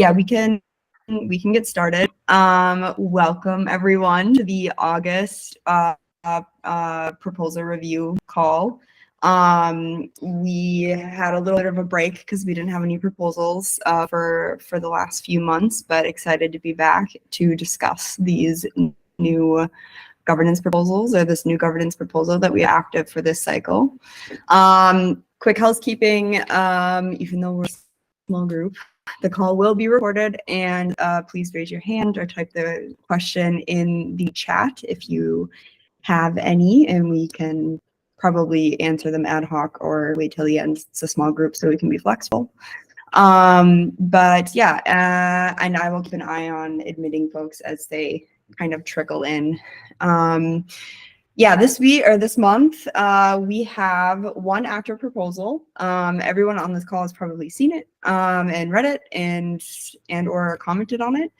Yeah, we can get started. Welcome everyone to the August proposal review call. We had a little bit of a break because we didn't have any proposals for the last few months, but excited to be back to discuss these new governance proposals, or this new governance proposal that we have active for this cycle. Quick housekeeping, even though we're a small group, the call will be recorded, and please raise your hand or type the question in the chat if you have any, and we can probably answer them ad hoc or wait till the end. It's a small group, so we can be flexible. But yeah, and I will keep an eye on admitting folks as they kind of trickle in. Yeah, this month, we have one active proposal. Everyone on this call has probably seen it and read it and or commented on it.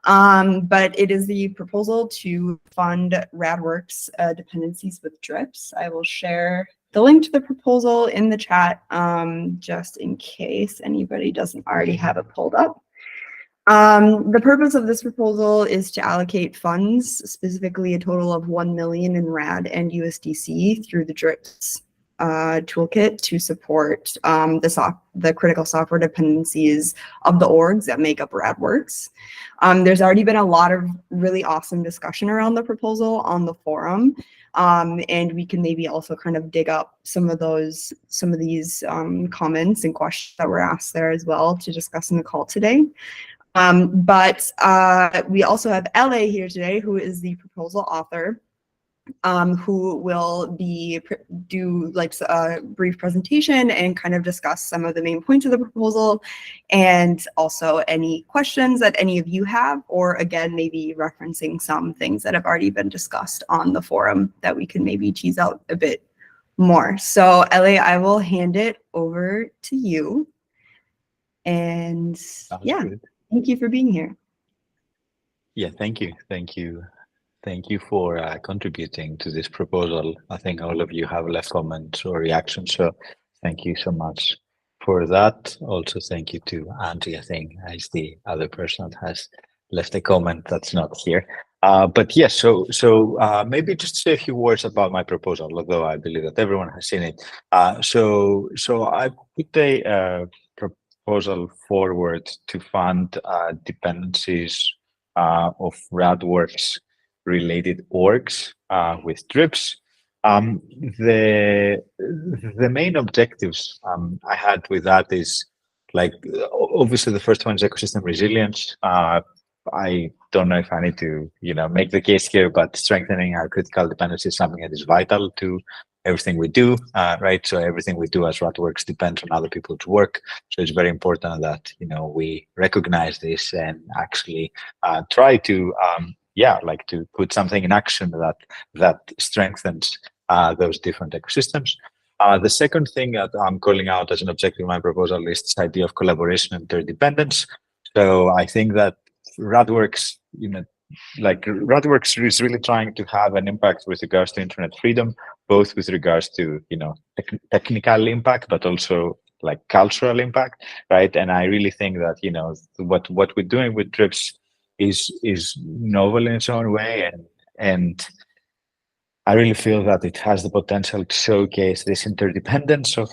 But it is the proposal to fund Radworks dependencies with drips. I will share the link to the proposal in the chat just in case anybody doesn't already have it pulled up. The purpose of this proposal is to allocate funds, specifically a total of 1 million in RAD and USDC through the DRIPS toolkit to support the critical software dependencies of the orgs that make up Radworks. There's already been a lot of really awesome discussion around the proposal on the forum. And we can maybe also kind of dig up some of these comments and questions that were asked there as well to discuss in the call today. But we also have LA here today, who is the proposal author, who will do like a brief presentation and kind of discuss some of the main points of the proposal, and also any questions that any of you have, or again, maybe referencing some things that have already been discussed on the forum that we can maybe tease out a bit more. So LA, I will hand it over to you. And yeah. Good. Thank you for being here. Yeah, thank you. Thank you for contributing to this proposal. I think all of you have left comments or reactions, so thank you so much for that. Also, thank you to Angie, I think, as the other person that has left a comment that's not here. But yes, so maybe just say a few words about my proposal, although I believe that everyone has seen it. So I put a proposal forward to fund dependencies of Radworks related orgs with drips. The main objectives I had with that is, like, obviously the first one is ecosystem resilience. I don't know if I need to, make the case here, but strengthening our critical dependency is something that is vital to everything we do, right? So everything we do as Radworks depends on other people's work. So it's very important that, we recognize this and actually try to, to put something in action that strengthens those different ecosystems. The second thing that I'm calling out as an objective in my proposal is this idea of collaboration and interdependence. So I think that Radworks, Radworks is really trying to have an impact with regards to internet freedom, both with regards to, technical impact, but also like cultural impact, right? And I really think that, what we're doing with drips is novel in its own way, and I really feel that it has the potential to showcase this interdependence of,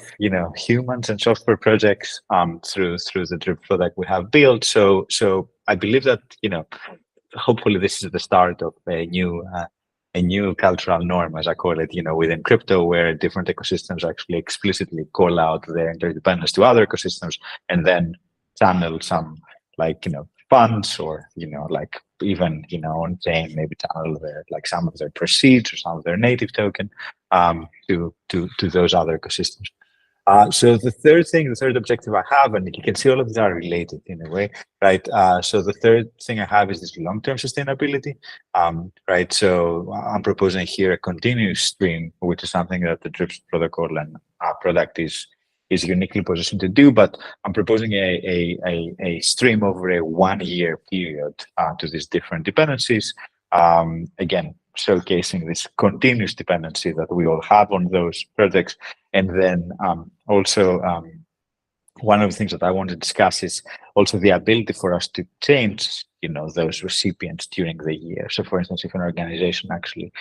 humans and software projects through the drip product we have built. So I believe that, hopefully this is the start of a new cultural norm, as I call it, within crypto, where different ecosystems actually explicitly call out their interdependence to other ecosystems, and then channel some, funds, or even on chain, maybe channel some of their proceeds or some of their native token to those other ecosystems. So the third objective I have, and you can see all of these are related in a way, right? So the third thing I have is this long-term sustainability, right? So I'm proposing here a continuous stream, which is something that the DRIPS protocol and our product is uniquely positioned to do, but I'm proposing a stream over a 1-year period to these different dependencies. Again, showcasing this continuous dependency that we all have on those projects, and then also one of the things that I want to discuss is also the ability for us to change, those recipients during the year. So for instance, if an organization actually,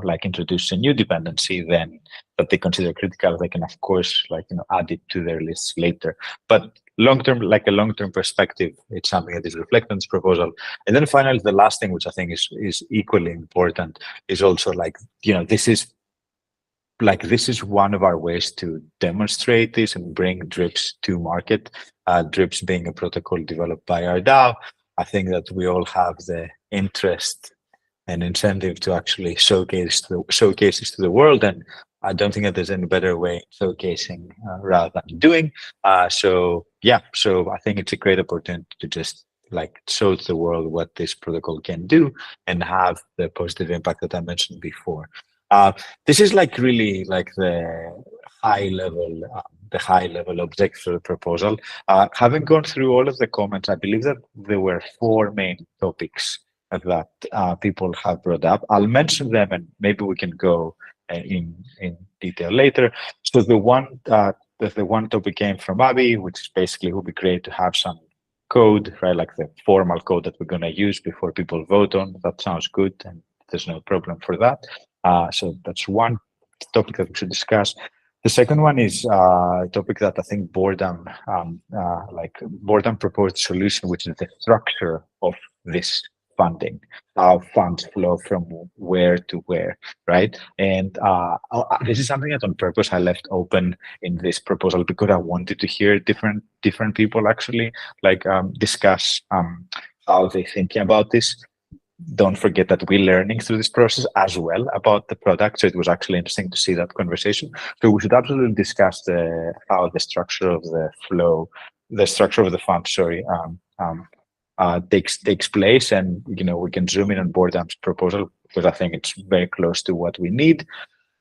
like introduces a new dependency, then that they consider critical, they can of course add it to their lists later. But long-term, like a long-term perspective, it's something that is reflected in this proposal. And then finally, the last thing, which I think is equally important, is also this is one of our ways to demonstrate this and bring drips to market. Drips being a protocol developed by our DAO. I think that we all have the interest and incentive to actually showcase this to the world, and I don't think that there's any better way of showcasing rather than doing. So I think it's a great opportunity to just show to the world what this protocol can do and have the positive impact that I mentioned before. This is really the high level objective for the proposal. Having gone through all of the comments, I believe that there were 4 main topics that people have brought up. I'll mention them and maybe we can go in detail later. So the one topic came from Abby, which is basically it would be great to have some code, right? Like the formal code that we're going to use before people vote on. That sounds good, and there's no problem for that. So that's one topic that we should discuss. The second one is a topic that I think Boredom proposed a solution, which is the structure of this funding, how funds flow from where to where, right? And this is something that on purpose I left open in this proposal because I wanted to hear different people actually discuss how they're thinking about this. Don't forget that we're learning through this process as well about the product. So it was actually interesting to see that conversation. So we should absolutely discuss how the structure of the flow, the structure of the fund, takes place. And, we can zoom in on Boredom's proposal because I think it's very close to what we need.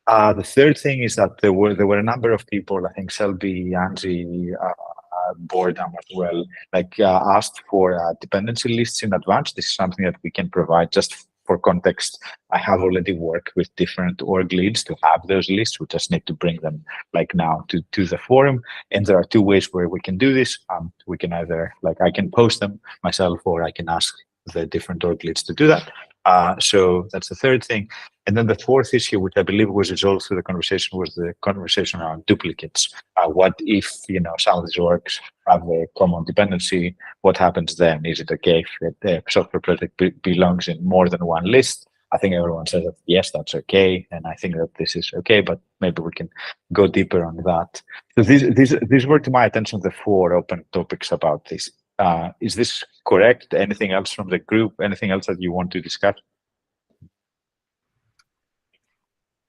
The third thing is that there were a number of people, I think Selby, Angie, Boredom as well, asked for dependency lists in advance. This is something that we can provide. Just for context, I have already worked with different org leads to have those lists. We just need to bring them now to the forum. And there are 2 ways where we can do this. We can either I can post them myself, or I can ask the different org leads to do that. So that's the third thing. And then the fourth issue, which I believe was resolved through the conversation, was the conversation around duplicates. What if, some of these orgs have a common dependency? What happens then? Is it okay if the software project belongs in more than one list? I think everyone says that, yes, that's okay. And I think that this is okay, but maybe we can go deeper on that. So these were to my attention the 4 open topics about this. Is this correct? Anything else from the group? Anything else that you want to discuss?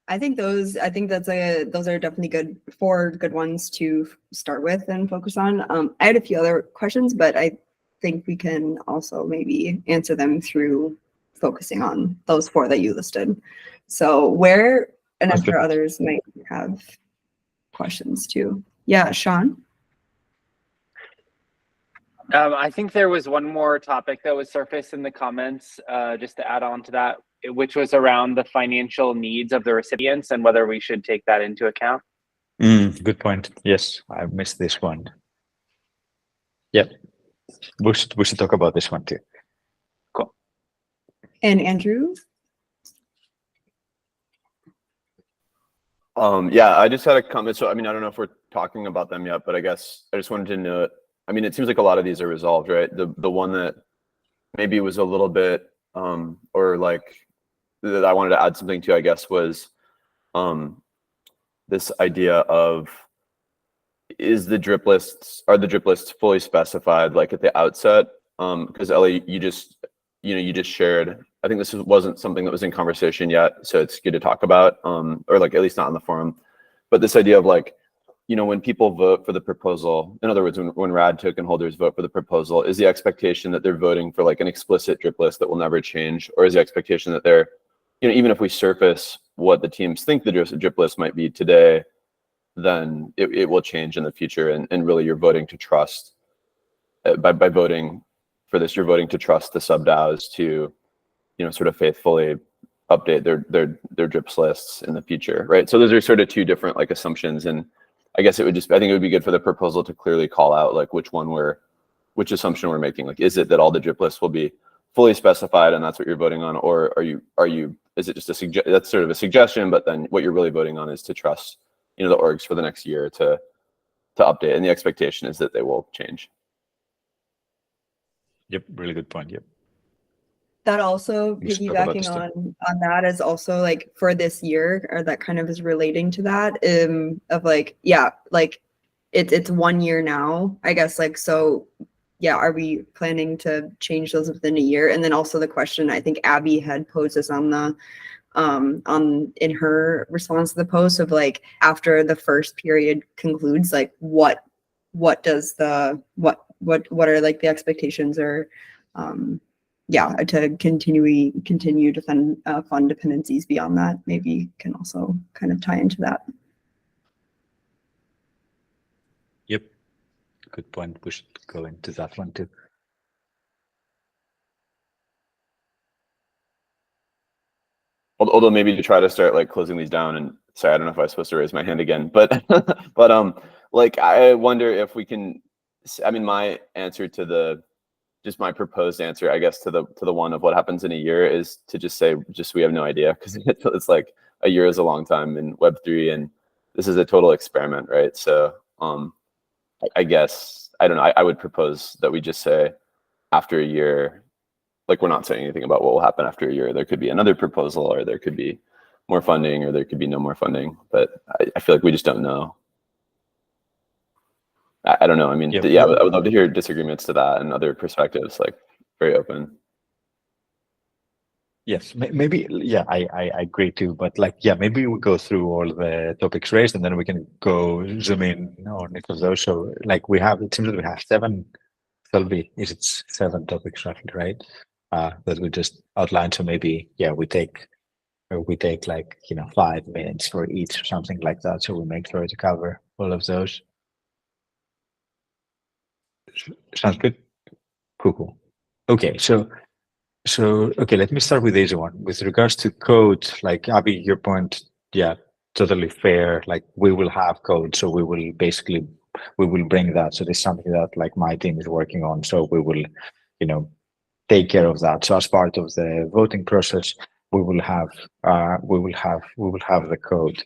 I think those are definitely 4 good ones to start with and focus on. I had a few other questions, but I think we can also maybe answer them through focusing on those 4 that you listed. So I'm sure others might have questions too. Yeah, Sean? I think there was one more topic that was surfaced in the comments, just to add on to that, which was around the financial needs of the recipients and whether we should take that into account. Good point. Yes, I missed this one. Yep, we should talk about this one too. Cool. And Andrew? Yeah, I just had a comment. So, I don't know if we're talking about them yet, but I guess I just wanted to note, it seems like a lot of these are resolved, right? The one that maybe was a little bit, that I wanted to add something to, I guess, was this idea of, are the drip lists fully specified at the outset? Because Ellie, you just shared, I think this wasn't something that was in conversation yet, so it's good to talk about, or at least not on the forum, but this idea of when people vote for the proposal, in other words, when RAD token holders vote for the proposal, is the expectation that they're voting for an explicit drip list that will never change? Or is the expectation that they're, even if we surface what the teams think the drip list might be today, then it will change in the future. And really you're voting to trust, by voting for this, you're voting to trust the sub DAOs to, sort of faithfully update their drips lists in the future, right? So those are sort of 2 different assumptions. And I guess I think it would be good for the proposal to clearly call out like which assumption we're making. Like, is it that all the drip lists will be fully specified and that's what you're voting on, or is it just that's sort of a suggestion, but then what you're really voting on is to trust, the orgs for the next year to update, and the expectation is that they will change. Yep, really good point. Yep. That also We spoke about this piggybacking on that is also like for this year, or that kind of is relating to that, of like, yeah, like it's 1 year now, I guess, like, so yeah, are we planning to change those within a year? And then also the question, I think Abby had posed this on the in her response to the post of like, after the first period concludes, like what does the what are like the expectations, or yeah, to continue to fund dependencies beyond that, maybe can also kind of tie into that. Yep, good point. We should go into that one too. Although maybe to try to start like closing these down, and sorry, I don't know if I was supposed to raise my hand again, but like I wonder if we can. I mean, my answer to just my proposed answer, I guess, to the one of what happens in a year is to just say we have no idea, because it's like a year is a long time in Web3, and this is a total experiment, right? So I guess I don't know. I would propose that we just say after a year. Like, we're not saying anything about what will happen after a year. There could be another proposal, or there could be more funding, or there could be no more funding. But I feel like we just don't know. I don't know. I mean, yeah, I would love to hear disagreements to that and other perspectives, like very open. Yes, maybe, yeah, I agree too. But like, yeah, maybe we go through all the topics raised, and then we can go zoom in on each of those. So like it seems that we have 7, Sylvie, is it 7 topics roughly, right? That we just outlined. So maybe, yeah, we take like, 5 minutes for each or something like that. So we make sure to cover all of those. Sounds good. Cool. Okay, so okay, let me start with this one. With regards to code, like Abby, your point, yeah, totally fair. Like, we will have code, so we will bring that. So there's something that like my team is working on. So we will, take care of that. So as part of the voting process, we will have the code.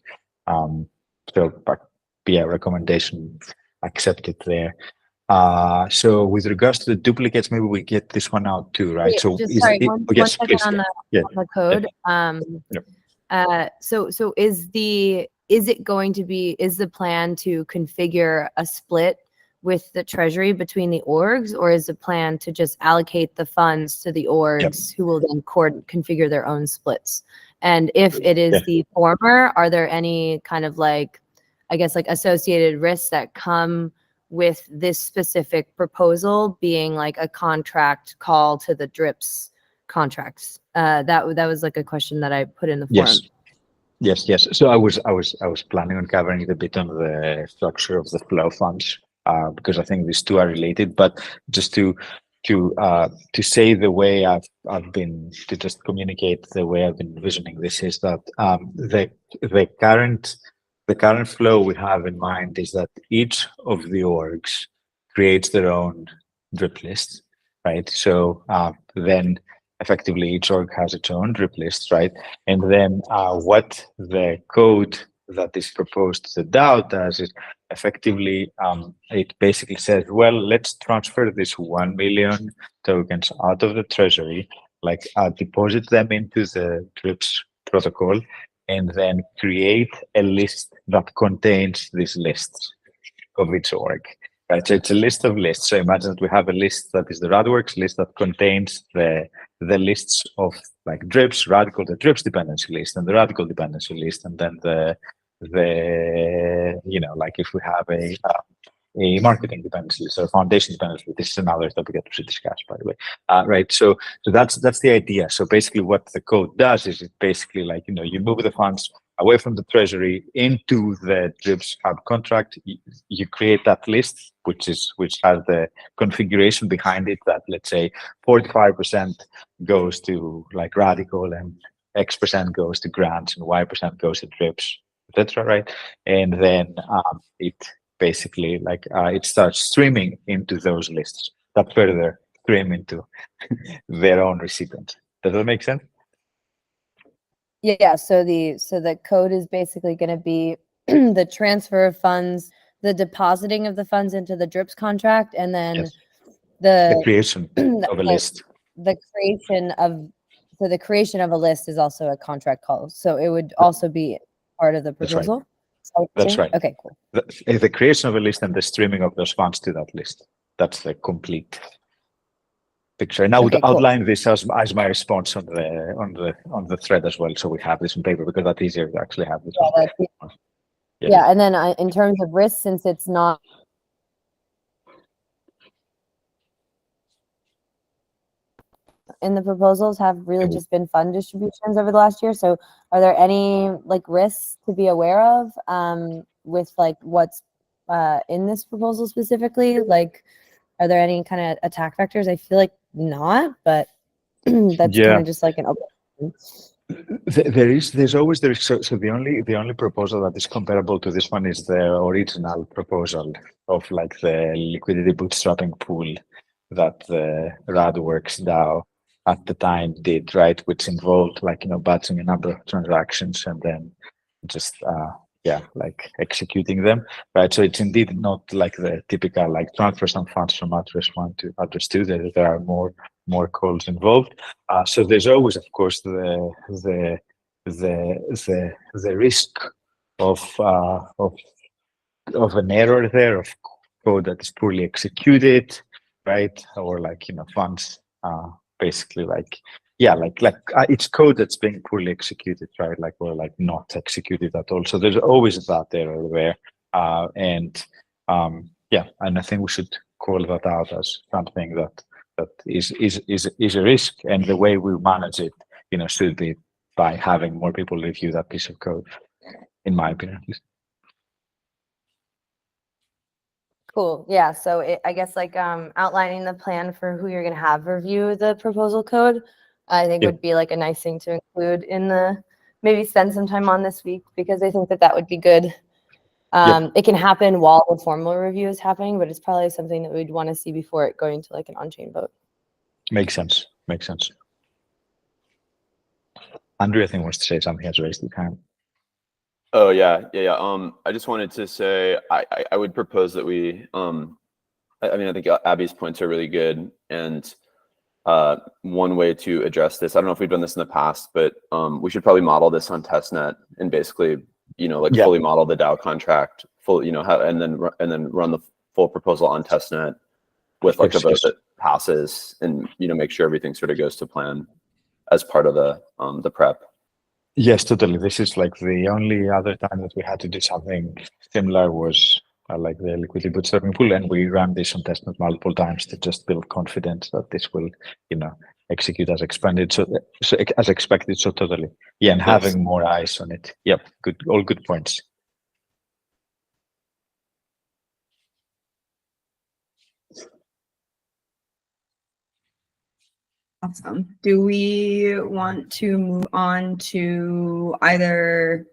But yeah, recommendation accepted there. So with regards to the duplicates, maybe we get this one out too, right? Wait, So one second on the code. So is the plan to configure a split with the treasury between the orgs, or is the plan to just allocate the funds to the orgs who will then configure their own splits? And if it is the former, are there any kind of like, I guess, like associated risks that come with this specific proposal being like a contract call to the DRIPS contracts? That was like a question that I put in the forum. Yes. So I was planning on covering it a bit on the structure of the flow funds, because I think these two are related. But just to say the way I've been, to just communicate the way I've been envisioning this, is that the current flow we have in mind is that each of the orgs creates their own drip list, right? So then effectively each org has its own drip list, right? And then what the code that is proposed to the DAO does is effectively, it basically says, well, let's transfer this 1 million tokens out of the treasury, like deposit them into the DRIPS protocol, and then create a list that contains these lists of each org. Right, so it's a list of lists. So imagine that we have a list that is the Radworks list that contains the lists of like DRIPS, Radical, the DRIPS dependency list, and the Radical dependency list, and then the like if we have a marketing dependency list or foundation dependency. This is another topic that we should discuss, by the way. Right, so that's the idea. So basically, what the code does is it basically like you move the funds away from the treasury into the DRIPS hub contract. You create that list, which has the configuration behind it that, let's say, 45% goes to like Radical, and X% goes to grants, and Y% goes to DRIPS. etc. Right, and then it basically like it starts streaming into those lists that further stream into their own recipient. Does that make sense? Yeah, so the code is basically going to be the transfer of funds, the depositing of the funds into the DRIPS contract, and then Yes. the The creation of a list. the creation of the creation of a list is also a contract call. So it would also be part of the That's right. proposal. Is that what you're That's saying? right. Okay, cool. The creation of a list and the streaming of those funds to that list. That's the complete picture. And I would Okay, cool. outline this as my response on the thread as well, so we have this on paper, because that's easier to actually have this. Yeah, yeah, and then in terms of risk, since it's not in the proposals, have really just been fund distributions over the last year. So are there any like risks to be aware of with like what's in this proposal specifically? Like, are there any kind of attack vectors? I feel like not, but that's kind of just like an open. There's always so the only proposal that is comparable to this one is the original proposal of like the liquidity bootstrapping pool that the Radworks DAO at the time did, right, which involved like batching a number of transactions and then just like executing them, right? So it's indeed not like the typical like transfer some funds from address 1 to address 2. There are more calls involved. So there's always, of course, the risk of an error there, of code that is poorly executed, right? Or like funds basically like it's code that's being poorly executed, right? Like, or like not executed at all. So there's always that error there, and I think we should call that out as something that is a risk, and the way we manage it, should be by having more people review that piece of code, in my opinion, at least. Cool. Yeah. So I guess like outlining the plan for who you're going to have review the proposal code, I think would be like a nice thing to include in maybe spend some time on this week, because I think that would be good. It can happen while the formal review is happening, but it's probably something that we'd want to see before it going to like an on-chain vote. Makes sense. Andrew, I think, wants to say something. Has raised his hand. Oh yeah. I just wanted to say I would propose that we I think Abby's points are really good, and one way to address this, I don't know if we've done this in the past, but we should probably model this on testnet and basically fully model the DAO contract full, and then run the full proposal on testnet with like a vote that passes, and make sure everything sort of goes to plan as part of the prep. Yes, totally. This is like the only other time that we had to do something similar was like the liquidity bootstrapping pool, and we ran this on testnet multiple times to just build confidence that this will, execute as expected. So as expected. So totally, and Yes. Having more eyes on it. Yep, good. All good points. Awesome. Do we want to move on to either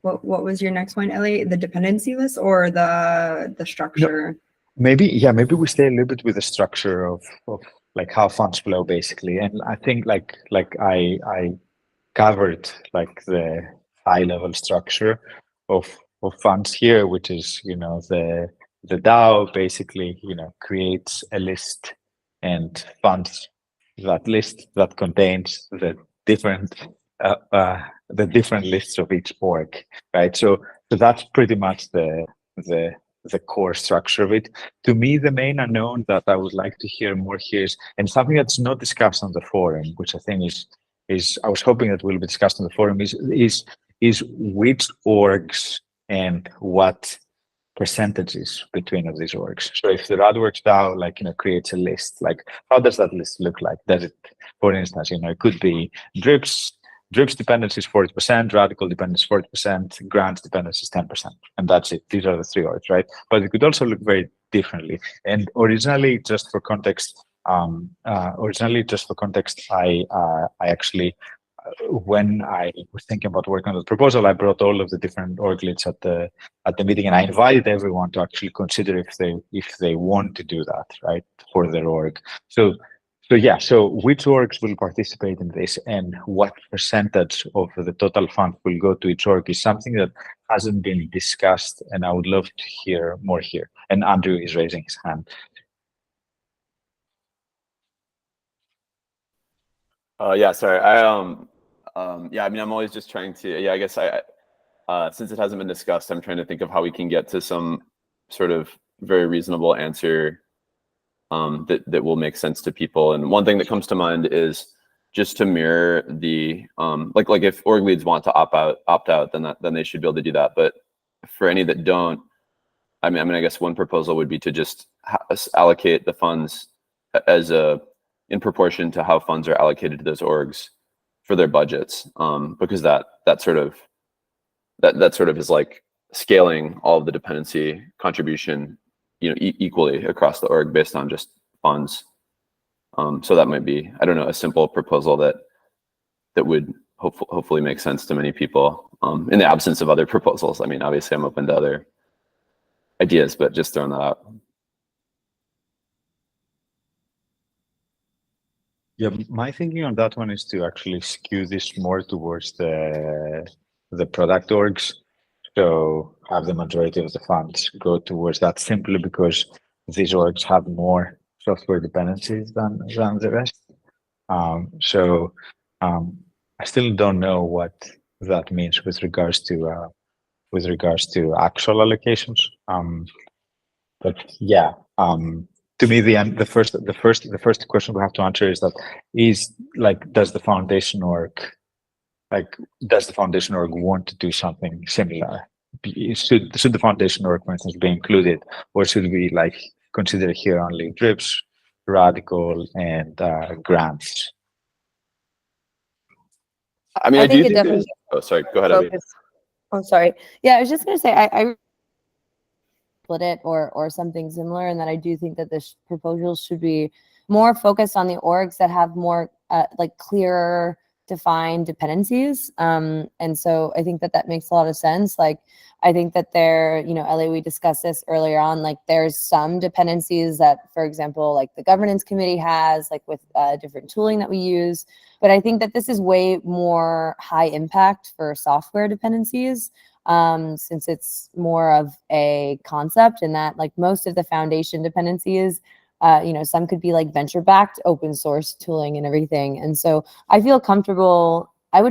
what was your next point, Ellie? The dependency list or the structure? Maybe we stay a little bit with the structure of like how funds flow basically. And I think like I covered like the high level structure of funds here, which is the DAO basically creates a list and funds that list that contains the different lists of each org, right? So that's pretty much the core structure of it. To me, the main unknown that I would like to hear more here is, and something that's not discussed on the forum, which I think is I was hoping that will be discussed on the forum, is which orgs and what percentages between of these orgs. So if the Radworks DAO creates a list, like how does that list look like? Does it, for instance, it could be drips dependencies 40%, radical dependencies 40%, grants dependencies 10%, and that's it. These are the three orgs, right? But it could also look very differently. And originally, just for context, I actually when I was thinking about working on the proposal, I brought all of the different org leads at the meeting, and I invited everyone to actually consider if they want to do that, right, for their org. So which orgs will participate in this, and what percentage of the total fund will go to each org is something that hasn't been discussed, and I would love to hear more here. And Andrew is raising his hand. Yeah, sorry. Yeah, I mean, I'm always just trying to, yeah, I guess since it hasn't been discussed, I'm trying to think of how we can get to some sort of very reasonable answer that will make sense to people. And one thing that comes to mind is just to mirror the, like if org leads want to opt out, then they should be able to do that. But for any that don't, I mean, I guess one proposal would be to just allocate the funds as in proportion to how funds are allocated to those orgs for their budgets, because that sort of is like scaling all of the dependency contribution, equally across the org based on just funds. So that might be, I don't know, a simple proposal that would hopefully make sense to many people, in the absence of other proposals. I mean, obviously I'm open to other ideas, but just throwing that out. Yeah, my thinking on that one is to actually skew this more towards the product orgs. So have the majority of the funds go towards that, simply because these orgs have more software dependencies than the rest. I still don't know what that means with regards to actual allocations. But yeah, to me, the first question we have to answer is like, does the foundation org want to do something similar? Should the foundation org, for instance, be included, or should we like consider here only drips, radical, and grants? I mean, I I think do it think definitely oh, sorry, go ahead, Abby. focus. Oh, sorry. Yeah, I was just gonna say I split it or something similar, and that I do think that this proposal should be more focused on the orgs that have more like clearer defined dependencies. And so I think that makes a lot of sense. Like, I think that Ellie, we discussed this earlier on, like there's some dependencies that, for example, like the governance committee has, like with different tooling that we use. But I think that this is way more high impact for software dependencies, since it's more of a concept, and that like most of the foundation dependencies, some could be like venture-backed open source tooling and everything. And so I would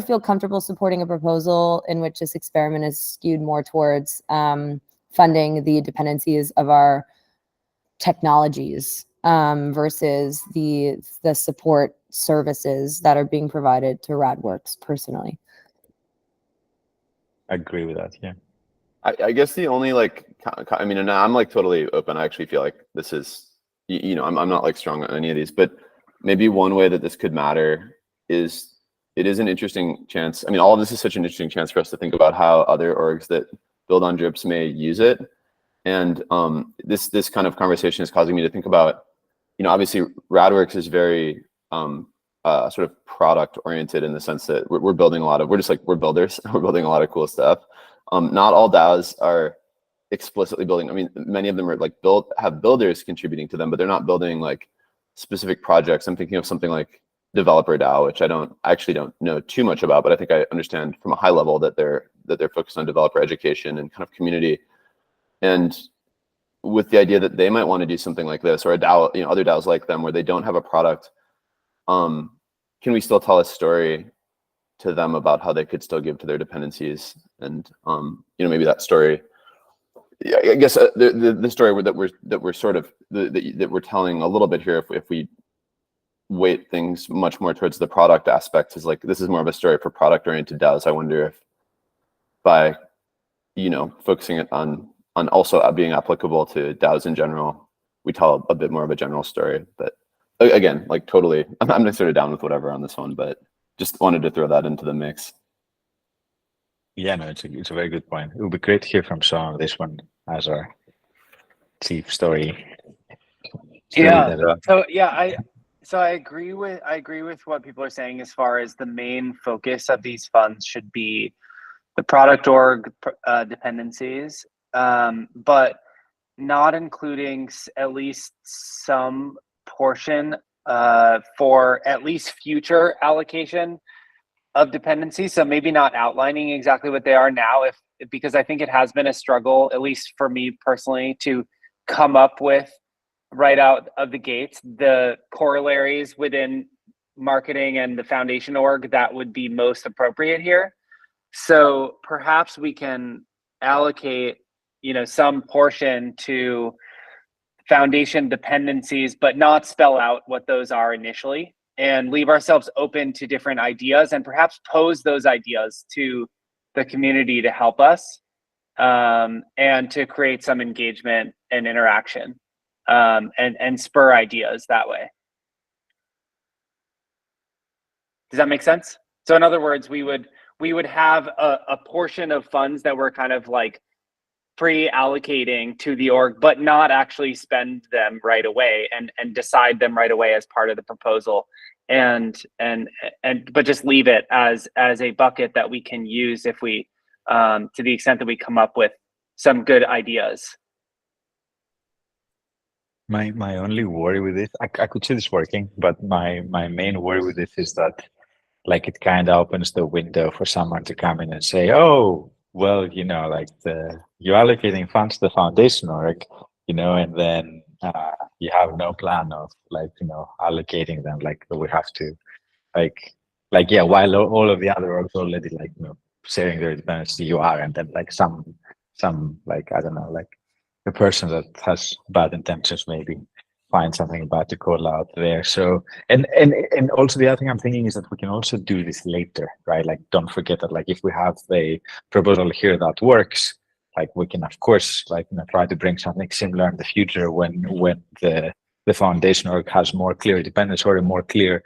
feel comfortable supporting a proposal in which this experiment is skewed more towards funding the dependencies of our technologies versus the support services that are being provided to Radworks personally. I agree with that. Yeah. I guess the only I mean, and I'm like totally open. I actually feel like this is, I'm not like strong on any of these, but maybe one way that this could matter is it is an interesting chance. I mean, all of this is such an interesting chance for us to think about how other orgs that build on drips may use it. And this kind of conversation is causing me to think about, obviously Radworks is very sort of product oriented in the sense that we're building we're builders. We're building a lot of cool stuff. Not all DAOs are explicitly building. I mean, many of them are like have builders contributing to them, but they're not building like specific projects. I'm thinking of something like Developer DAO, which I actually don't know too much about, but I think I understand from a high level that they're focused on developer education and kind of community. And with the idea that they might want to do something like this, or a DAO, other DAOs like them where they don't have a product, can we still tell a story to them about how they could still give to their dependencies? And maybe that story, I guess the story that we're telling a little bit here, if we weight things much more towards the product aspect, is like, this is more of a story for product oriented DAOs. I wonder if by focusing it on also being applicable to DAOs in general, we tell a bit more of a general story. But again, like totally, I'm sort of down with whatever on this one, but just wanted to throw that into the mix. Yeah, no, it's a very good point. It would be great to hear from Sean on this one as our chief story. Yeah. So yeah, So I agree with what people are saying as far as the main focus of these funds should be the product org dependencies, but not including at least some portion for at least future allocation of dependencies. So maybe not outlining exactly what they are now, because I think it has been a struggle, at least for me personally, to come up with right out of the gates the corollaries within marketing and the foundation org that would be most appropriate here. So perhaps we can allocate, some portion to foundation dependencies, but not spell out what those are initially, and leave ourselves open to different ideas, and perhaps pose those ideas to the community to help us, and to create some engagement and interaction, and spur ideas that way. Does that make sense? So in other words, we would have a portion of funds that we're kind of like pre-allocating to the org, but not actually spend them right away and decide them right away as part of the proposal, but just leave it as a bucket that we can use if we, to the extent that we come up with some good ideas. My only worry with this, I could see this working, but my main worry with this is that like it kind of opens the window for someone to come in and say, oh, well, like you're allocating funds to the foundation org, and then you have no plan of allocating them. Like we have to yeah, while all of the other orgs already sharing their dependency, you are, and then like some like, I don't know, like a person that has bad intentions maybe find something bad to call out there. So and also the other thing I'm thinking is that we can also do this later, right? Like don't forget that like if we have a proposal here that works, like we can of course try to bring something similar in the future when the foundation org has more clear dependence or a more clear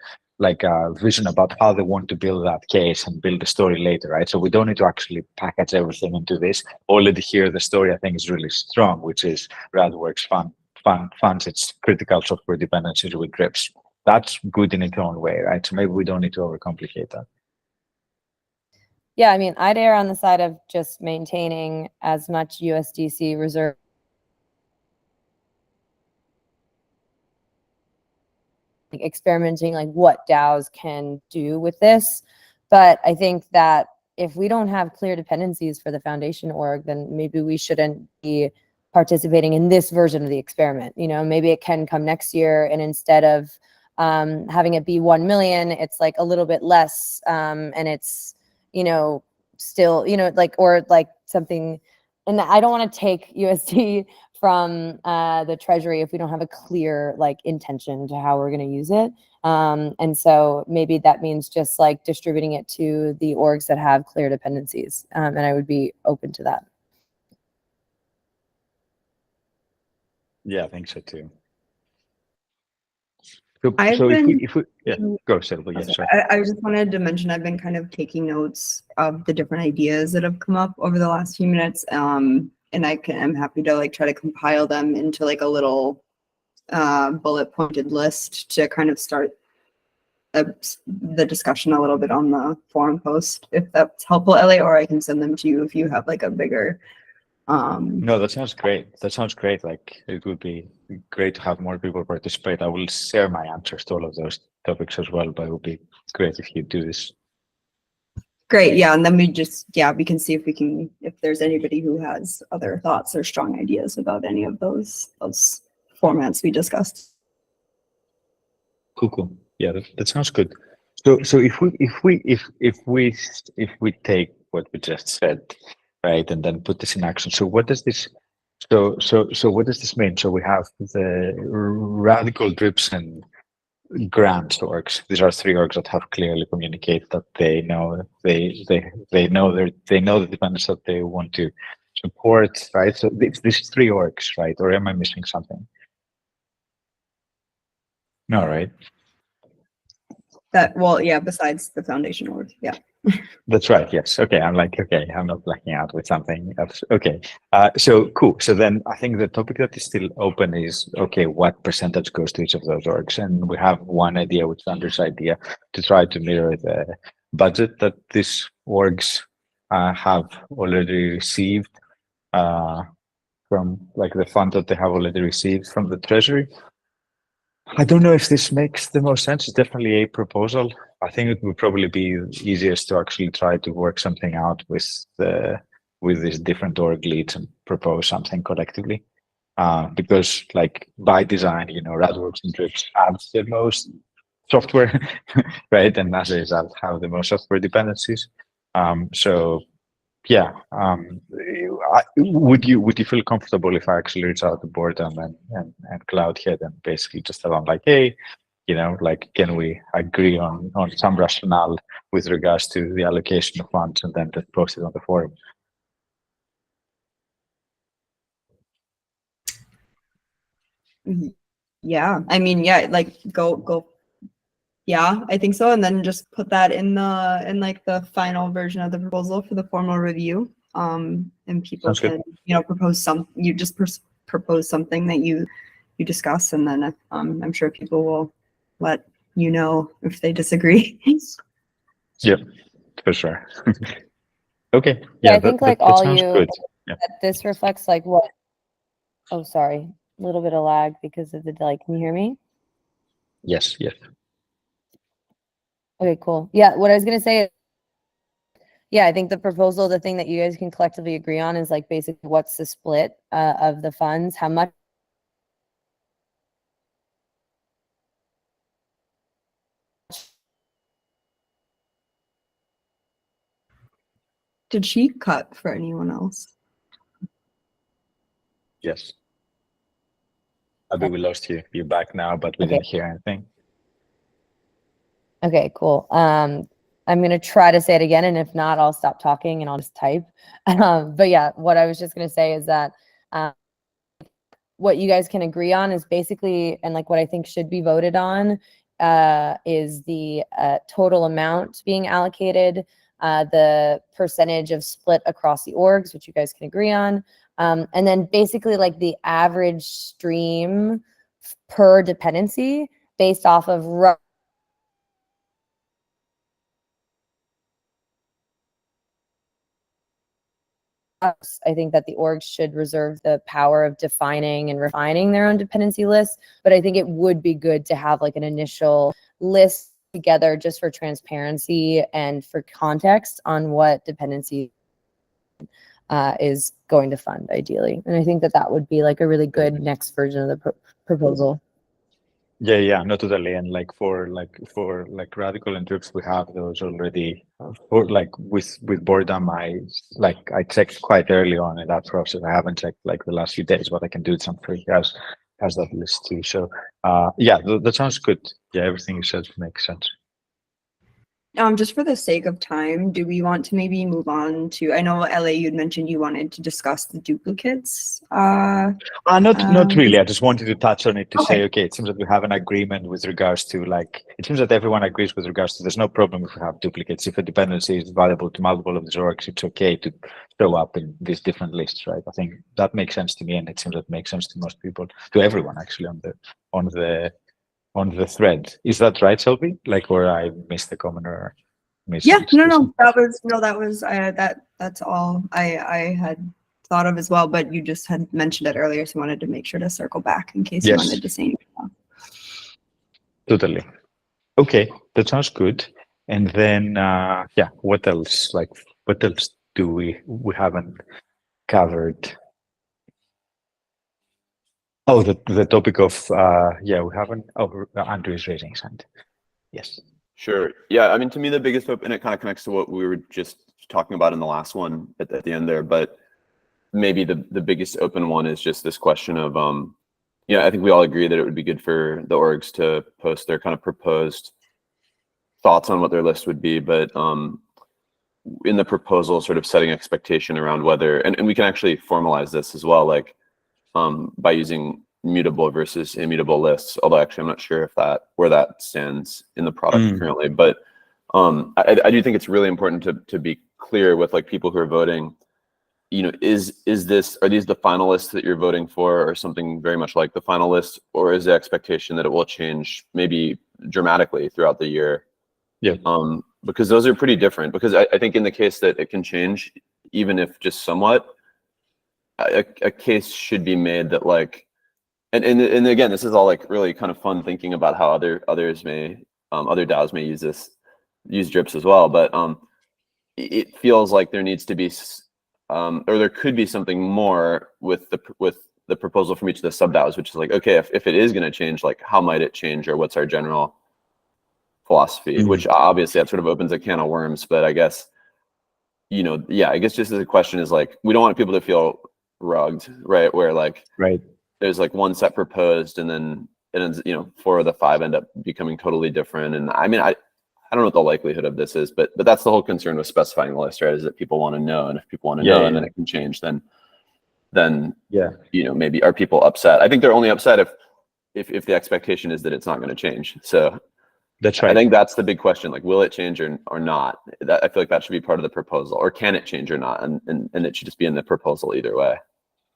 vision about how they want to build that case and build the story later, right? So we don't need to actually package everything into this. Already here, the story I think is really strong, which is Radworks funds its critical software dependencies with grips. That's good in its own way, right? So maybe we don't need to overcomplicate that. Yeah, I mean, I'd err on the side of just maintaining as much USDC reserve experimenting like what DAOs can do with this. But I think that if we don't have clear dependencies for the foundation org, then maybe we shouldn't be participating in this version of the experiment. Maybe it can come next year, and instead of having it be 1 million, it's like a little bit less, and it's still or like something. And I don't want to take USD from the treasury if we don't have a clear intention to how we're going to use it. And so maybe that means just distributing it to the orgs that have clear dependencies. And I would be open to that. Yeah, I think so too. I've So been- if we yeah, go Silva. Yeah, sorry. I just wanted to mention I've been kind of taking notes of the different ideas that have come up over the last few minutes. And I'm happy to try to compile them into a little bullet pointed list to kind of start the discussion a little bit on the forum post, if that's helpful, Ellie, or I can send them to you if you have a bigger. No, that sounds great. That sounds great. It would be great to have more people participate. I will share my answers to all of those topics as well, but it would be great if you do this. Great, yeah, and then we can see if there's anybody who has other thoughts or strong ideas about any of those formats we discussed. Cool. Yeah, that sounds good. So if we take what we just said, right, and then put this in action. So what does this? So what does this mean? So we have the radical drips and grants orgs. These are 3 orgs that have clearly communicated that they know the dependence that they want to support, right? So these 3 orgs, right? Or am I missing something? No, right? Besides the foundation org, yeah. That's right. Yes. Okay. I'm like, okay, I'm not blacking out with something else. Okay. So cool. So then I think the topic that is still open is, okay, what percentage goes to each of those orgs? And we have one idea, which is Andrew's idea, to try to mirror the budget that these orgs have already received from like the fund that they have already received from the treasury. I don't know if this makes the most sense. It's definitely a proposal. I think it would probably be easiest to actually try to work something out with these different org leads and propose something collectively. Because like by design, Radworks and Drips have the most software, right? And as a result, have the most software dependencies. So yeah, would you feel comfortable if I actually reach out to Boredom and Cloudhead and basically just tell them like, hey, like, can we agree on some rationale with regards to the allocation of funds, and then just post it on the forum? Yeah, I mean, yeah, like go. Yeah, I think so. And then just put that in like the final version of the proposal for the formal review. And people Sounds good. can, propose you just propose something that you discuss, and then I'm sure people will let you know if they disagree. Yeah, for sure. Okay. Yeah, I think like that all sounds you, good. Yeah. that this reflects like what, oh, sorry, a little bit of lag because of the delay. Can you hear me? Yes. Yes. Okay, cool. Yeah, what I was going to say is, yeah, I think the proposal, the thing that you guys can collectively agree on is like basically what's the split of the funds, how much. Did she cut for anyone else? Yes. Abby, we lost you. You're back now, but we didn't hear anything. Okay, cool. I'm going to try to say it again, and if not, I'll stop talking and I'll just type. But yeah, what I was just going to say is that what you guys can agree on is basically, and like what I think should be voted on is the total amount being allocated, the percentage of split across the orgs, which you guys can agree on. And then basically like the average stream per dependency based off of I think that the orgs should reserve the power of defining and refining their own dependency lists, but I think it would be good to have like an initial list together just for transparency and for context on what dependency is going to fund ideally. And I think that that would be like a really good next version of the proposal. Yeah, no, totally. And like for Radical and Drips, we have those already. For like with Boredom, I checked quite early on in that process. I haven't checked like the last few days, but I can do it. Some free has that list too. So yeah, that sounds good. Yeah, everything you said makes sense. Just for the sake of time, do we want to maybe move on to, I know LA, you'd mentioned you wanted to discuss the duplicates. Not really. I just wanted to touch on it to Okay. say, okay, it seems that we have an agreement with regards to it seems that everyone agrees with regards to there's no problem if we have duplicates. If a dependency is valuable to multiple of these orgs, it's okay to show up in these different lists, right? I think that makes sense to me, and it seems that makes sense to most people, to everyone actually on the thread. Is that right, Selby? Like, or I missed the comment or missed? Yeah, no, that's all I had thought of as well, but you just had mentioned it earlier, so I wanted to make sure to circle back in case you wanted to say anything. Totally. Okay, that sounds good. And then yeah, what else? Like, what else do we haven't covered? Oh, the topic of yeah, we haven't. Oh, Andrew is raising his hand. Yes. Sure. Yeah. I mean, to me, the biggest hope, and it kind of connects to what we were just talking about in the last one at the end there, but maybe the biggest open one is just this question of, I think we all agree that it would be good for the orgs to post their kind of proposed thoughts on what their list would be, but in the proposal, sort of setting expectation around whether, and we can actually formalize this as well, like by using mutable versus immutable lists, although actually I'm not sure if where that stands in the product currently, but I do think it's really important to be clear with like people who are voting. You know, are these the final lists that you're voting for, or something very much like the final list, or is the expectation that it will change maybe dramatically throughout the year? Yeah. Because those are pretty different. Because I think in the case that it can change, even if just somewhat, a case should be made that like, and again, this is all like really kind of fun thinking about how others may other DAOs may use drips as well, but it feels like there needs to be or there could be something more with the proposal from each of the sub DAOs, which is like, okay, if it is going to change, like how might it change, or what's our general philosophy? Which obviously that sort of opens a can of worms, but I guess, you know, yeah, I guess just as a question is like, we don't want people to feel rugged, right? Where like, there's like one set proposed, and then it ends, you know, 4 of the 5 end up becoming totally different. And I mean, I don't know what the likelihood of this is, but that's the whole concern with specifying the list, right? Is that people want to know, and if people want to know, and then it can change, then you know, maybe are people upset? I think they're only upset if the expectation is that it's not going to change. So that's right. I think that's the big question. Like, will it change or not? I feel like that should be part of the proposal, or can it change or not? And it should just be in the proposal either way.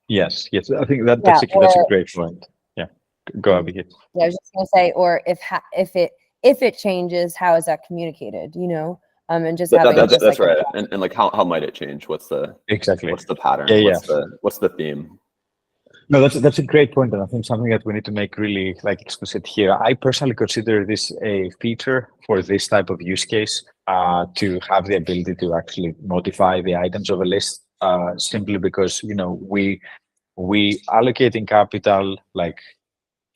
Yes. I think that's a great point. Yeah, go over here. Yeah, I was just gonna say, or if it changes, how is that communicated? You know, and just having that's like right. And like how might it change? What's the pattern? What's the theme? No, that's a great point, and I think something that we need to make really like explicit here. I personally consider this a feature for this type of use case, to have the ability to actually modify the items of a list, simply because, you know, we allocating capital like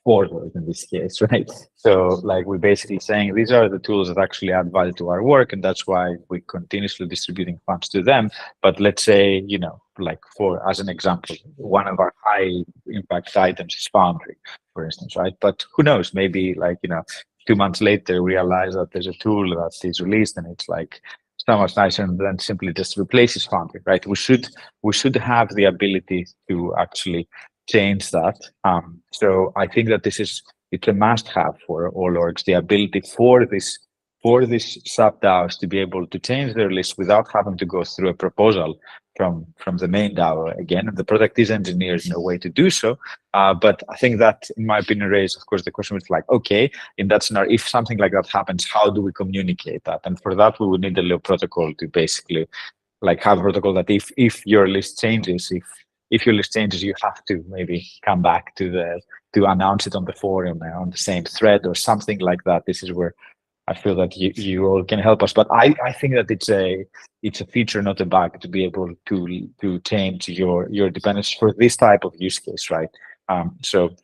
forward in this case, right? So like we're basically saying these are the tools that actually add value to our work, and that's why we're continuously distributing funds to them. But let's say, you know, like as an example, one of our high impact items is Foundry, for instance, right? But who knows, maybe like, you know, 2 months later, we realize that there's a tool that is released and it's like so much nicer than simply just replaces Foundry, right? We should have the ability to actually change that. So I think that it's a must-have for all orgs, the ability for this sub DAOs to be able to change their list without having to go through a proposal from the main DAO again. And the product is engineered in a way to do so. But I think that, in my opinion, raises, of course, the question was like, okay, in that scenario, if something like that happens, how do we communicate that? And for that, we would need a little protocol to basically like have a protocol that if your list changes, if your list changes, you have to maybe come back to announce it on the forum on the same thread or something like that. This is where I feel that you all can help us. But I think that it's a feature, not a bug, to be able to change your dependencies for this type of use case, right? So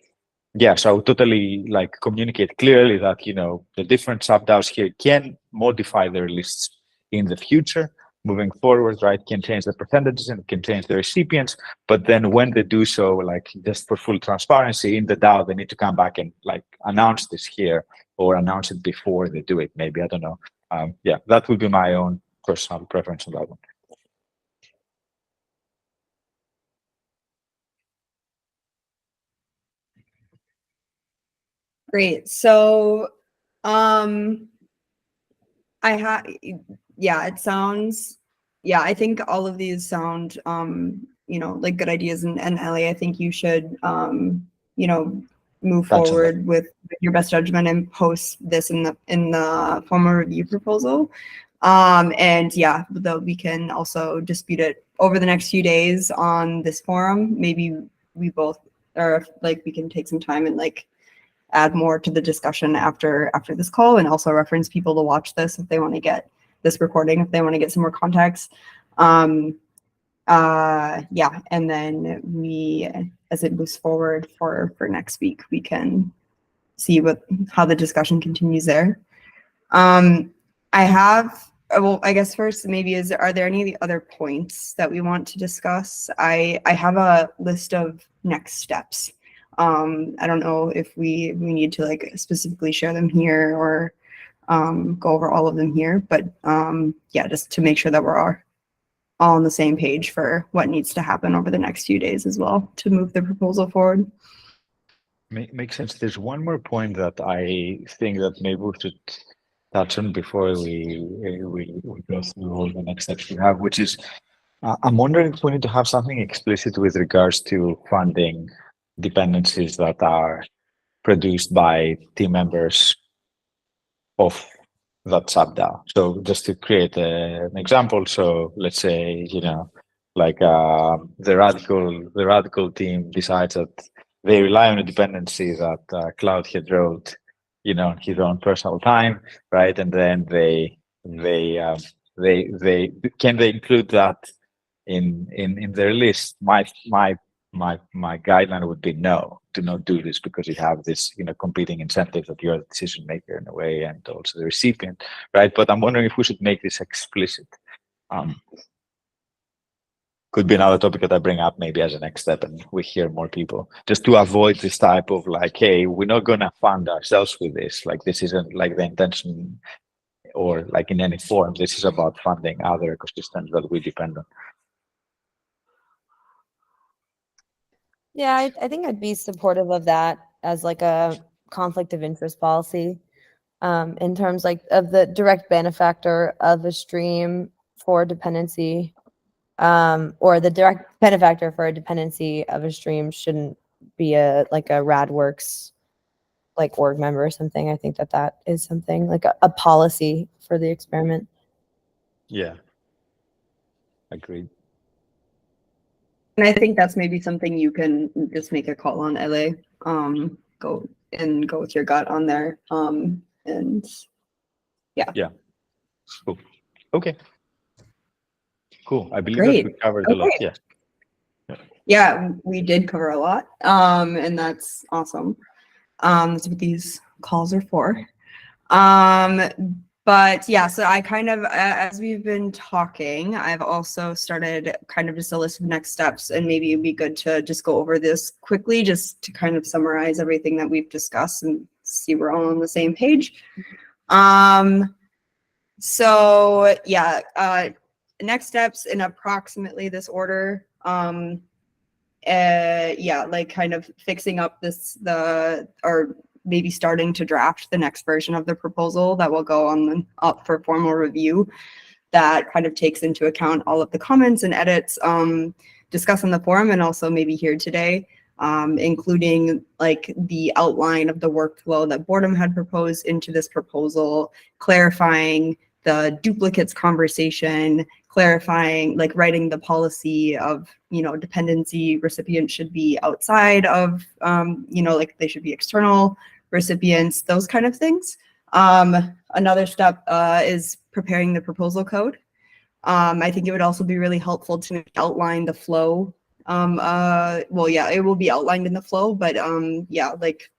I would totally like communicate clearly that, you know, the different sub DAOs here can modify their lists in the future. Moving forward, right, can change the percentages and can change the recipients. But then when they do so, like just for full transparency in the DAO, they need to come back and like announce this here or announce it before they do it. Maybe, I don't know. That would be my own personal preference on that one. Great. So, I think all of these sound, you know, like good ideas. And Ellie, I think you should, you know, move forward with your best judgment and post this in the formal review proposal. Though we can also dispute it over the next few days on this forum. Maybe we both, or like we can take some time and like add more to the discussion after this call, and also reference people to watch this if they want to get this recording, if they want to get some more context. And then we, as it moves forward for next week, we can see how the discussion continues there. I guess first maybe are there any other points that we want to discuss? I have a list of next steps. I don't know if we need to like specifically share them here or go over all of them here, but just to make sure that we're all on the same page for what needs to happen over the next few days as well to move the proposal forward. Makes sense. There's one more point that I think that maybe we should touch on before we go through all the next steps we have, which is I'm wondering if we need to have something explicit with regards to funding dependencies that are produced by team members of that sub-DAO. So just to create an example, so let's say, like the radical team decides that they rely on a dependency that Cloudhead wrote, on his own personal time, right? And then they can they include that in their list? My guideline would be no, do not do this, because you have this competing incentives that you're the decision maker in a way, and also the recipient, right? But I'm wondering if we should make this explicit. Could be another topic that I bring up maybe as a next step, and we hear more people, just to avoid this type of like, hey, we're not going to fund ourselves with this, like this isn't like the intention, or like in any form, this is about funding other ecosystems that we depend on. Yeah, I think I'd be supportive of that as like a conflict of interest policy, in terms like of the direct benefactor of a stream for dependency, or the direct benefactor for a dependency of a stream shouldn't be a Radworks like org member or something. I think that is something like a policy for the experiment. Yeah, agreed. And I think that's maybe something you can just make a call on, LA. Go with your gut on there. And yeah. Cool. Okay. Cool. I believe Great. that we covered a lot. Yeah. Yeah, we did cover a lot. And that's awesome. That's what these calls are for. But yeah, so I kind of, as we've been talking, I've also started kind of just a list of next steps, and maybe it'd be good to just go over this quickly, just to kind of summarize everything that we've discussed and see we're all on the same page. So yeah, next steps in approximately this order. Yeah, like kind of fixing up or maybe starting to draft the next version of the proposal that will go up for formal review, that kind of takes into account all of the comments and edits discussed on the forum, and also maybe here today, including like the outline of the workflow that Boredom had proposed into this proposal, clarifying the duplicates conversation, clarifying, like writing the policy of, dependency recipients should be outside of, like they should be external recipients, those kind of things. Another step is preparing the proposal code. I think it would also be really helpful to outline the flow. Well, yeah, it will be outlined in the flow, but yeah, like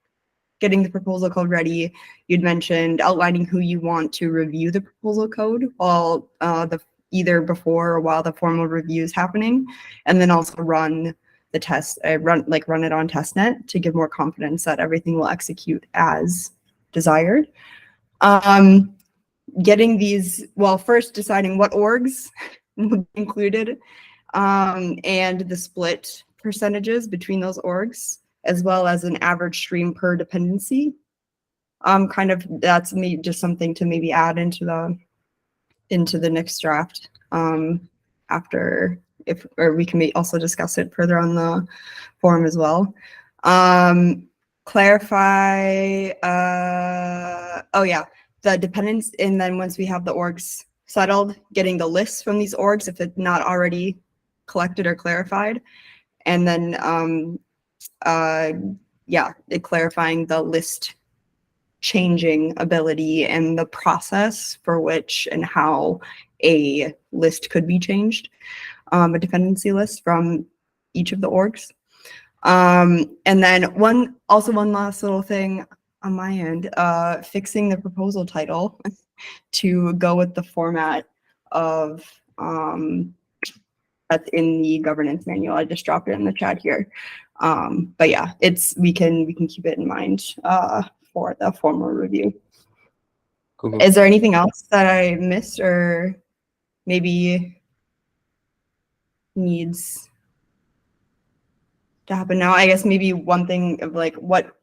getting the proposal code ready. You'd mentioned outlining who you want to review the proposal code while either before or while the formal review is happening, and then also run the test, run it on testnet to give more confidence that everything will execute as desired. Getting these, well, first deciding what orgs would be included, and the split percentages between those orgs, as well as an average stream per dependency. Kind of, that's just something to maybe add into the next draft, after, or we can also discuss it further on the forum as well. Clarify, oh yeah, the dependence, and then once we have the orgs settled, getting the lists from these orgs if it's not already collected or clarified, and then yeah, clarifying the list changing ability and the process for which and how a list could be changed, a dependency list from each of the orgs. And then one last little thing on my end, fixing the proposal title to go with the format of that's in the governance manual. I just dropped it in the chat here. But yeah, we can keep it in mind for the formal review. Cool. Is there anything else that I missed or maybe needs to happen now? I guess maybe one thing of like what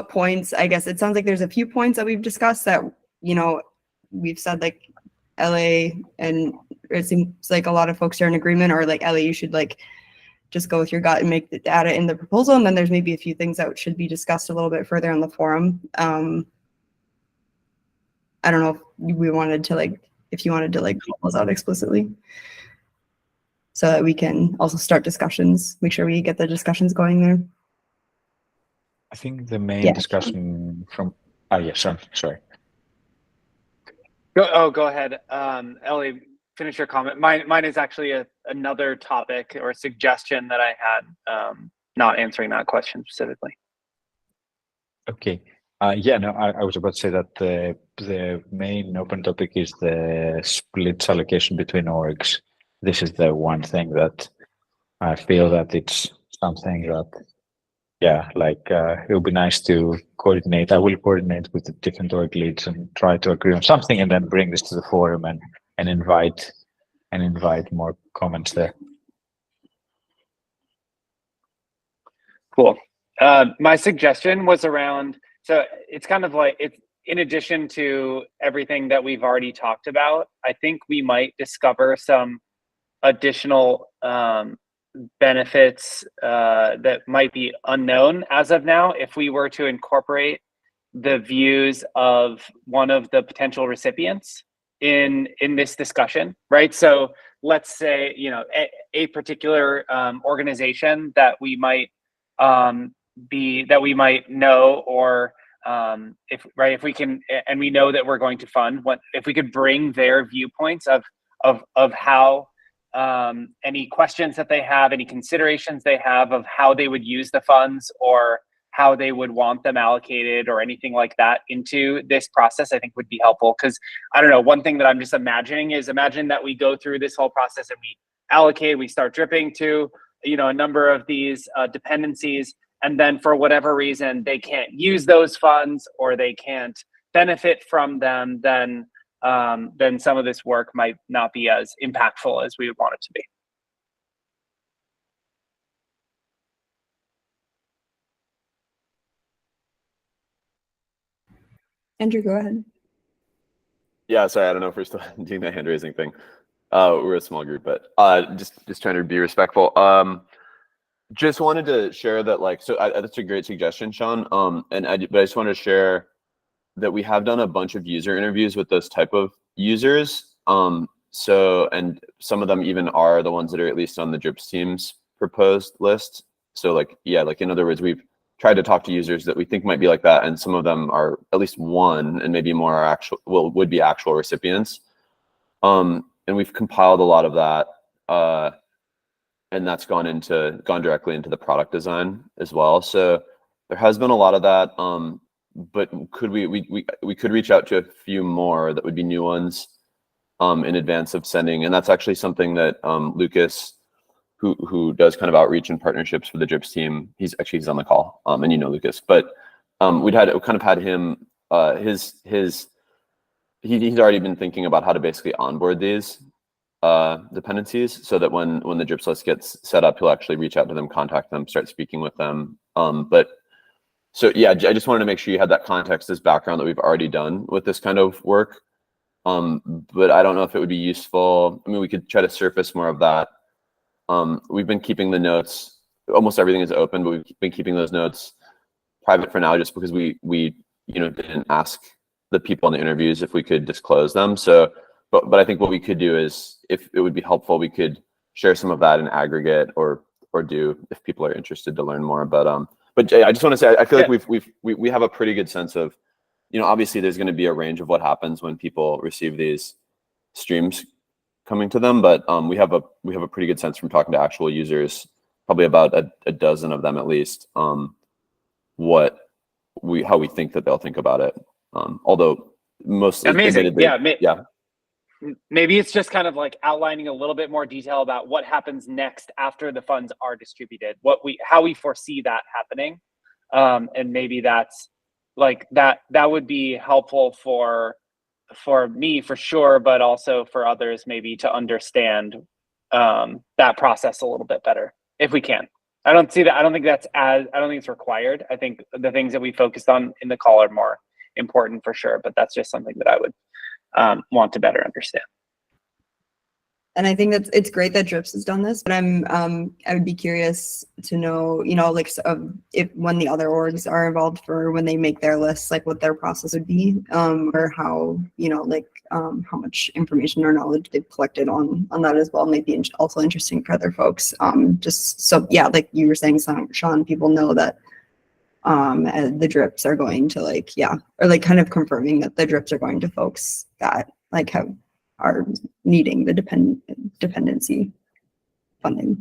points, I guess it sounds like there's a few points that we've discussed that, we've said like LA, and it seems like a lot of folks are in agreement, or like LA, you should like just go with your gut and make the data in the proposal. And then there's maybe a few things that should be discussed a little bit further on the forum. I don't know if we wanted to like, if you wanted to like call those out explicitly, so that we can also start discussions, make sure we get the discussions going there. I think the main Yeah. discussion from, yeah, sorry. Go ahead. Ellie, finish your comment. Mine is actually another topic or suggestion that I had, not answering that question specifically. Okay. Yeah, no, I was about to say that the main open topic is the splits allocation between orgs. This is the one thing that I feel that it's something that, yeah, like it would be nice to coordinate. I will coordinate with the different org leads and try to agree on something, and then bring this to the forum and invite more comments there. Cool. My suggestion was around, so it's kind of like, it's in addition to everything that we've already talked about, I think we might discover some additional benefits that might be unknown as of now if we were to incorporate the views of one of the potential recipients in this discussion, right? So let's say, you know, a particular organization that we might know, or if we can, and we know that we're going to fund, if we could bring their viewpoints of how any questions that they have, any considerations they have of how they would use the funds, or how they would want them allocated, or anything like that into this process, I think would be helpful. Because I don't know, one thing that I'm just imagining is, imagine that we go through this whole process and we allocate, we start dripping to, you know, a number of these dependencies, and then for whatever reason they can't use those funds, or they can't benefit from them, then some of this work might not be as impactful as we would want it to be. Andrew, go ahead. Yeah, sorry, I don't know if we're still doing the hand raising thing. We're a small group, but just trying to be respectful. Just wanted to share that, like, so that's a great suggestion, Sean. But I just wanted to share that we have done a bunch of user interviews with those type of users. So, and some of them even are the ones that are at least on the DRIPS team's proposed list. So like, yeah, like in other words, we've tried to talk to users that we think might be like that, and some of them are, at least one and maybe more, are would be actual recipients. And we've compiled a lot of that, and that's gone directly into the product design as well. So there has been a lot of that, but could we could reach out to a few more that would be new ones in advance of sending, and that's actually something that Lucas, who does kind of outreach and partnerships for the DRIPS team, he's on the call, and you know Lucas, but we kind of had him, he's already been thinking about how to basically onboard these dependencies, so that when the DRIPS list gets set up, he'll actually reach out to them, contact them, start speaking with them. But so yeah, I just wanted to make sure you had that context as background that we've already done with this kind of work. But I don't know if it would be useful. I mean, we could try to surface more of that. We've been keeping the notes, almost everything is open, but we've been keeping those notes private for now, just because we didn't ask the people in the interviews if we could disclose them. So, but I think what we could do is, if it would be helpful, we could share some of that in aggregate, or do, if people are interested to learn more. But Jay, I just want to say, I feel like we have a pretty good sense of, obviously there's going to be a range of what happens when people receive these streams coming to them, but we have a pretty good sense from talking to actual users, probably about a dozen of them at least, how we think that they'll think about it. Although mostly, amazing, yeah. Maybe it's just kind of like outlining a little bit more detail about what happens next after the funds are distributed, how we foresee that happening, and maybe that's like that would be helpful for me for sure, but also for others maybe to understand that process a little bit better if we can. I don't think it's required. I think the things that we focused on in the call are more important for sure, but that's just something that I would want to better understand. And I think that it's great that Drips has done this, but I would be curious to know, like if when the other orgs are involved for when they make their lists, like what their process would be, or how, how much information or knowledge they've collected on that as well. Might be also interesting for other folks. Just so, yeah, like you were saying, Sean, people know that the Drips are going to or like kind of confirming that the Drips are going to folks that like are needing the dependency funding.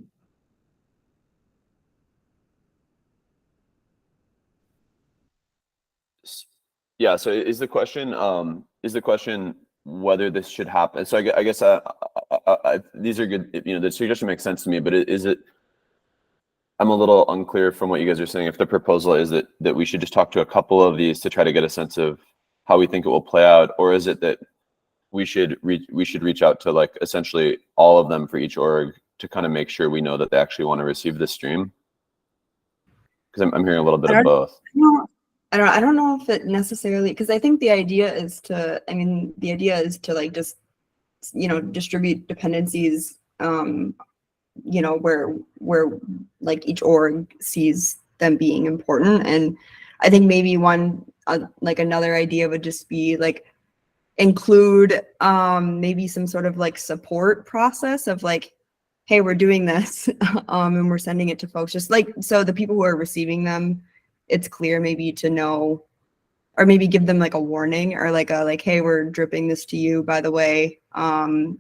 Yeah. So is the question whether this should happen? So I guess these are good. The suggestion makes sense to me, but is it? I'm a little unclear from what you guys are saying. If the proposal is that we should just talk to a couple of these to try to get a sense of how we think it will play out, or is it that we should reach out to like essentially all of them for each org to kind of make sure we know that they actually want to receive this stream? Because I'm hearing a little bit of both. I don't know if it necessarily, because I think the idea is to like just distribute dependencies where like each org sees them being important. And I think maybe another idea would just be like include maybe some sort of like support process of like, hey, we're doing this and we're sending it to folks, just like so the people who are receiving them, it's clear maybe to know, or maybe give them like a warning or like hey, we're dripping this to you, by the way,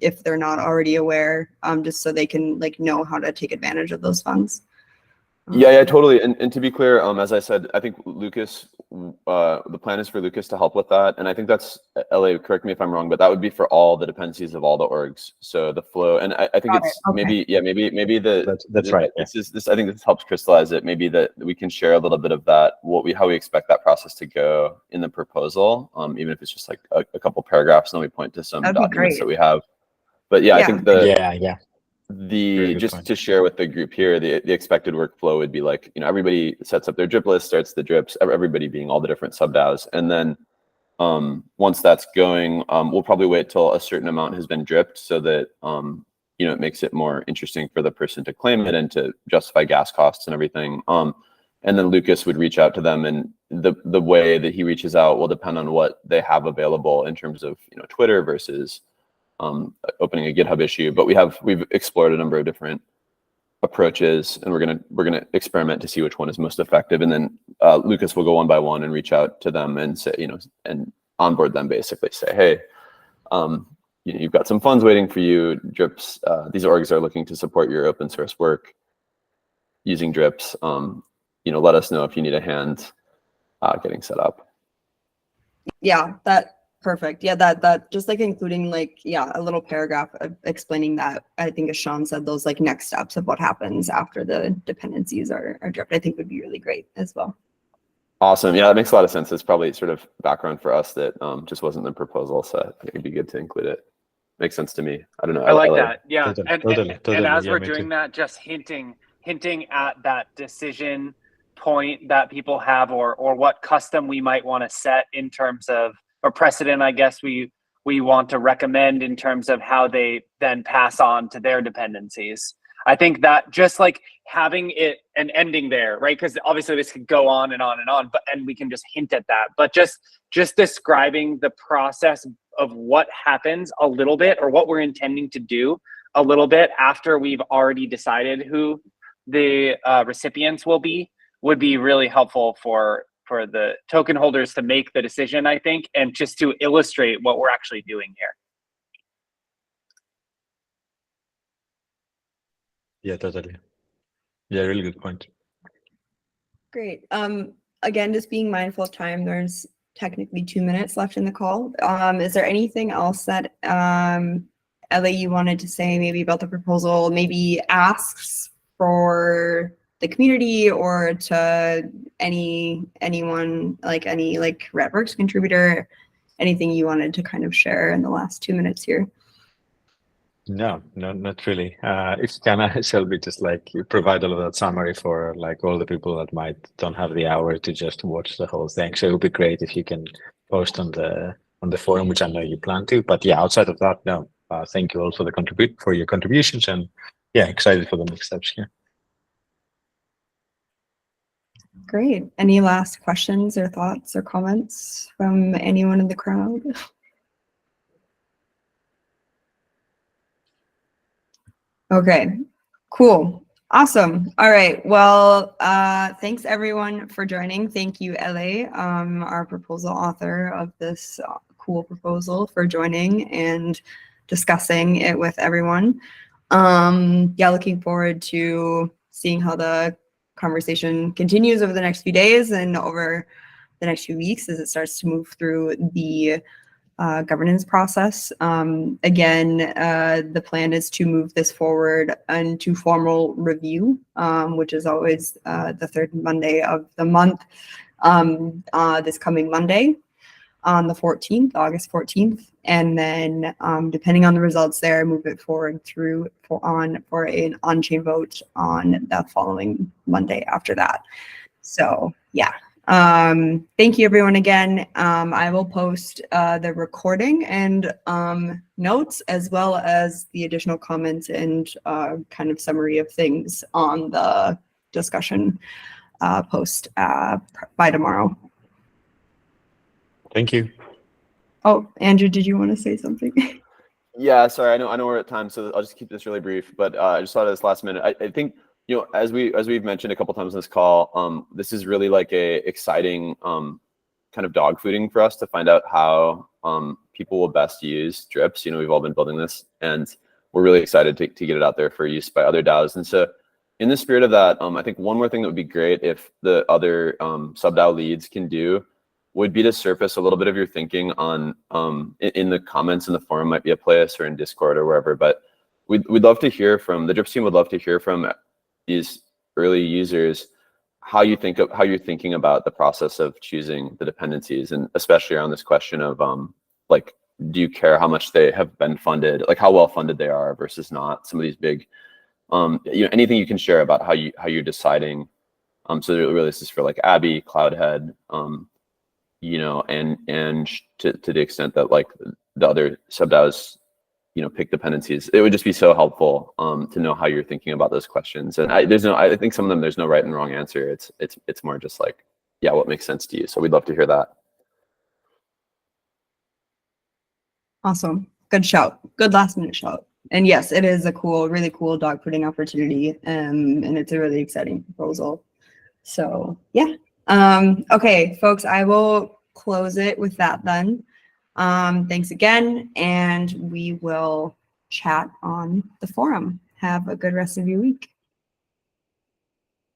if they're not already aware, just so they can like know how to take advantage of those funds. Yeah, totally. And to be clear, as I said, I think Lucas, the plan is for Lucas to help with that. And I think that's, LA, correct me if I'm wrong, but that would be for all the dependencies of all the orgs. So the flow, and I think it's okay. maybe that's right. Yeah. This I think this helps crystallize it. Maybe that we can share a little bit of that, how we expect that process to go in the proposal, even if it's just like a couple paragraphs, and then we point to some documents that we have. But yeah, I think just to share with the group here, the expected workflow would be like, everybody sets up their drip list, starts the drips, everybody being all the different sub DAOs. And then once that's going, we'll probably wait till a certain amount has been dripped so that, it makes it more interesting for the person to claim it and to justify gas costs and everything. And then Lucas would reach out to them, and the way that he reaches out will depend on what they have available in terms of, Twitter versus opening a GitHub issue. But we've explored a number of different approaches, and we're gonna experiment to see which one is most effective. And then Lucas will go one by one and reach out to them and say, and onboard them, basically say, hey, you've got some funds waiting for you. Drips, these orgs are looking to support your open source work using Drips. Let us know if you need a hand getting set up. Yeah, perfect. Yeah, that just like including like, a little paragraph of explaining that. I think as Sean said, those like next steps of what happens after the dependencies are dripped, I think would be really great as well. Awesome. Yeah, that makes a lot of sense. It's probably sort of background for us that just wasn't the proproposal, so I think it'd be good to include it. Makes sense to me. I don't know. I like that. Yeah. Totally. And as we're doing that, just hinting at that decision point that people have, or what custom we might want to set in terms of, or precedent, I guess we want to recommend in terms of how they then pass on to their dependencies. I think that just like having it an ending there, right? Because obviously this could go on and on and on, and we can just hint at that. But just describing the process of what happens a little bit, or what we're intending to do a little bit after we've already decided who the recipients will be, would be really helpful for the token holders to make the decision, I think, and just to illustrate what we're actually doing here. Yeah, totally. Yeah, really good point. Great. Again, just being mindful of time, there's technically 2 minutes left in the call. Is there anything else that Ellie, you wanted to say maybe about the proposal, maybe asks for the community or to anyone, like any like Radworks contributor, anything you wanted to kind of share in the last 2 minutes here? No, not really. If can, Shelby, just like you provide all of that summary for like all the people that don't have the hour to just watch the whole thing. So it would be great if you can post on the on the forum, which I know you plan to. But yeah, outside of that, no. Thank you all for your contributions, and yeah, excited for the next steps here. Great. Any last questions or thoughts or comments from anyone in the crowd? Okay, cool. Awesome. All right. Well, thanks everyone for joining. Thank you, LA, our proposal author of this cool proposal, for joining and discussing it with everyone. Yeah, looking forward to seeing how the conversation continues over the next few days and over the next few weeks as it starts to move through the governance process. Again, the plan is to move this forward into formal review, which is always the third Monday of the month, this coming Monday on the 14th, August 14th. And then depending on the results there, move it forward through for an on-chain vote on the following Monday after that. So yeah. Thank you everyone again. I will post the recording and notes, as well as the additional comments and kind of summary of things on the discussion post by tomorrow. Thank you. Oh, Andrew, did you want to say something? Yeah, sorry, I know we're at time, so I'll just keep this really brief. But I just thought of this last minute. I think, you know, as we've mentioned a couple times in this call, this is really like a exciting kind of dog fooding for us to find out how people will best use drips. You know, we've all been building this, and we're really excited to get it out there for use by other DAOs. And so, in the spirit of that, I think one more thing that would be great if the other sub-DAO leads can do would be to surface a little bit of your thinking on in the comments in the forum, might be a place, or in Discord or wherever. But we'd love to hear from the Drips team. Would love to hear from these early users how you're thinking about the process of choosing the dependencies, and especially around this question of like, do you care how much they have been funded, like how well funded they are versus not? Some of these big, you know, anything you can share about how you're deciding. So really, this is for like Abby, Cloudhead, you know, and to the extent that like the other sub-DAOs, you know, pick dependencies. It would just be so helpful to know how you're thinking about those questions. And I think some of them, there's no right and wrong answer. It's more just like, yeah, what makes sense to you. So we'd love to hear that. Awesome. Good shout. Good last minute shout. And yes, it is a really cool dog fooding opportunity. And it's a really exciting proposal. So yeah. Okay, folks, I will close it with that then. Thanks again, and we will chat on the forum. Have a good rest of your week.